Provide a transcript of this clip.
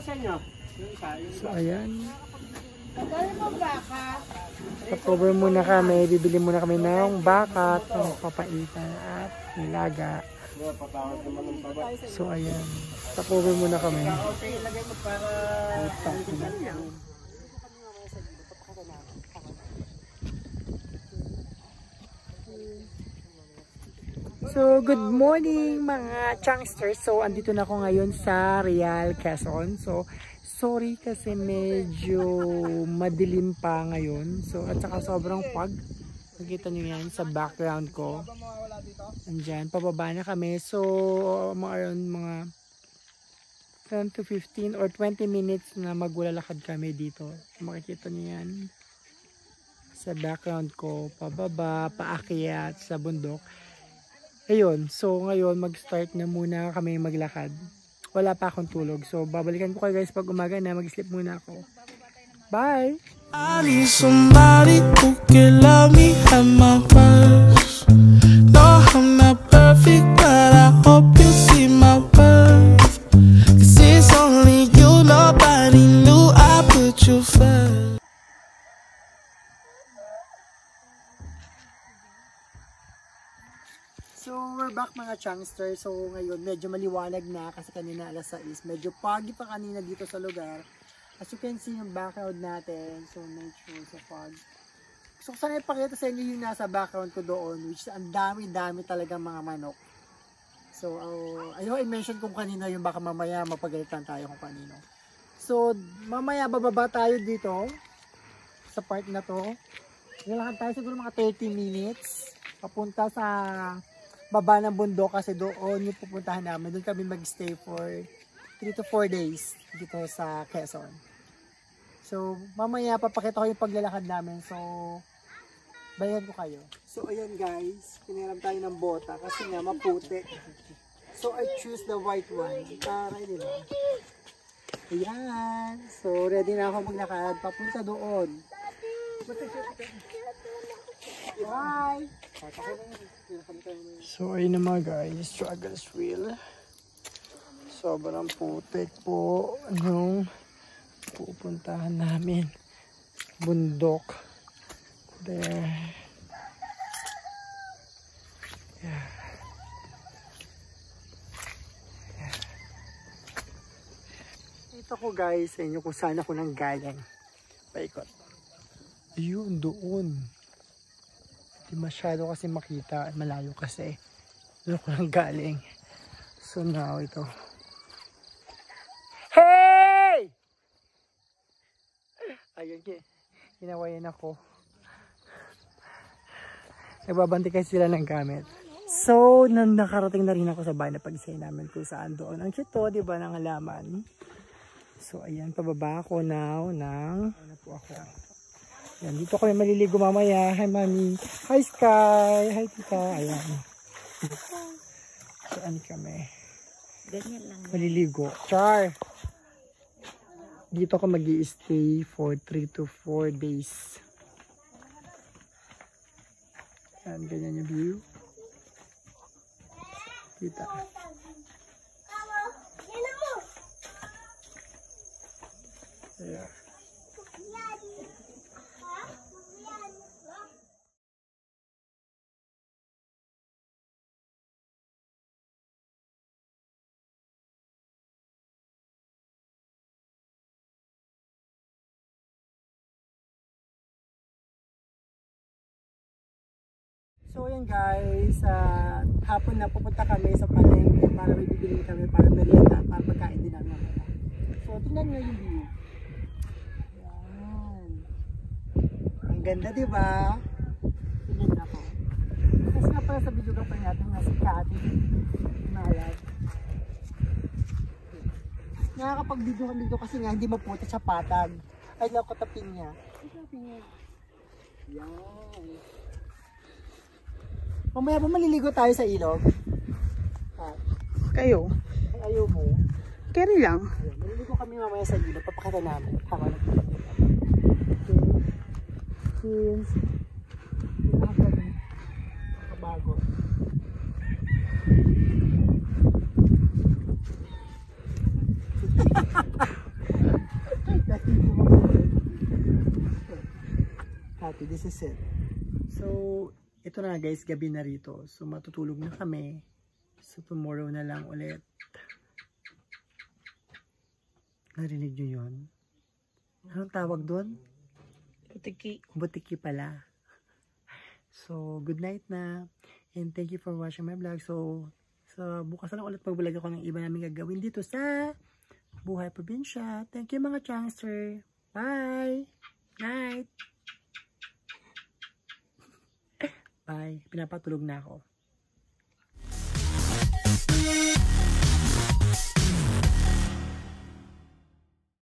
sa inyo? So ayan. Pagkali mo baka. Sa-cover muna kami, bibili muna kami ng baka, papaitan at nilaga. So ayan, sa-cover muna kami. So good morning mga Changsters. So andito na ako ngayon sa Real, Quezon. So sorry kasi medyo madilim pa ngayon. So at saka sobrang fog. Nakita nyo yan sa background ko. Andyan, pababa na kami. So mga 10 to 15 or 20 minutes na maglalakad kami dito. Makikita nyo yan sa background ko. Pababa, paakyat sa bundok. Ayun, so ngayon mag-start na muna kami maglakad. Wala pa akong tulog. So babalikan ko kayo guys pag umaga na, mag-sleep muna ako. Bye! I need somebody who can love me at my worst. No, I'm not perfect, but I hope you see my worth. Cause it's only you, nobody knew I put you first. So we're back mga Changsters. So ngayon medyo maliwanag na kasi kanina alas 6. Medyo foggy pa kanina dito sa lugar. As you can see yung background natin. So nature sa fog. So sana ipakita sa inyo yung nasa background ko doon. Which ang dami-dami talaga mga manok. So ayun i-mention kung kanino yung baka mamaya mapagalitan tayo kung kanino. So mamaya bababa tayo dito sa part na to. Lalakad tayo siguro mga 30 minutes. Papunta sa baba ng bundok kasi doon yung pupuntahan namin. Doon kami mag-stay for 3 to 4 days dito sa Quezon. So mamaya papakita ko yung paglalakad namin. So bayan ko kayo. So ayan guys, piniram tayo ng bota kasi nga maputi. So I choose the white one. Para nila. Ayan. So ready na ako maglakad. Papunta doon. Bye! So ayun na mga guys, struggles real. Sobrang putik po nung pupuntahan namin. Bundok. There. Yeah. Ito ko guys sa inyo kung saan ako nang galing. Paikot. Ayun, doon. Hindi masyado kasi makita. Malayo kasi. Doon ko lang galing. So now, ito. Hey! Ayun, hinawayan ako. Nagbabanti kasi sila ng gamit. So, nakarating na rin ako sa bahay na pag-isay namin kung saan doon. Ang cute to, diba, ng halaman. So, ayan, pababa ako now ng... Ano po ako? Yan, dito kami maliligo mamaya. Hi, Mami. Hi, Sky. Hi, Tita. Ayan. Saan kami? Ganyan lang. Maliligo. Char! Dito ako mag-i-stay for 3 to 4 days. Yan, ganyan yung view. Kita. Yeah. So yan guys, hapon na pupunta kami sa palengke para may bibili kami para merienda, para pagkain din namin. So tingnan nyo yung view. Yan. Ang ganda diba? Tingnan ako. Kasi nga pala sa video ka pa natin nga si Cathy Mayag. Nakakapag-video kami dito kasi nga hindi maputi sa patag. Ay lang katapin niya. Yan. Mamaya ba maliligo tayo sa ilog? Kayo? Ay, ayaw mo. Carry lang. Ayan, maliligo kami mamaya sa ilog. Papakita namin. Habang since nakabago. this is it. So, ito na guys, gabi na rito. So, matutulog na kami. So, tomorrow na lang ulit. Narinig nyo yun? Anong tawag doon? Butiki. Butiki pala. So, good night na. And thank you for watching my vlog. So bukas na lang ulit mag-vlog ako ng iba namin gagawin dito sa Buhay Probinsya. Thank you mga changster. Bye! Night! Bye. Pinapatulog na ako.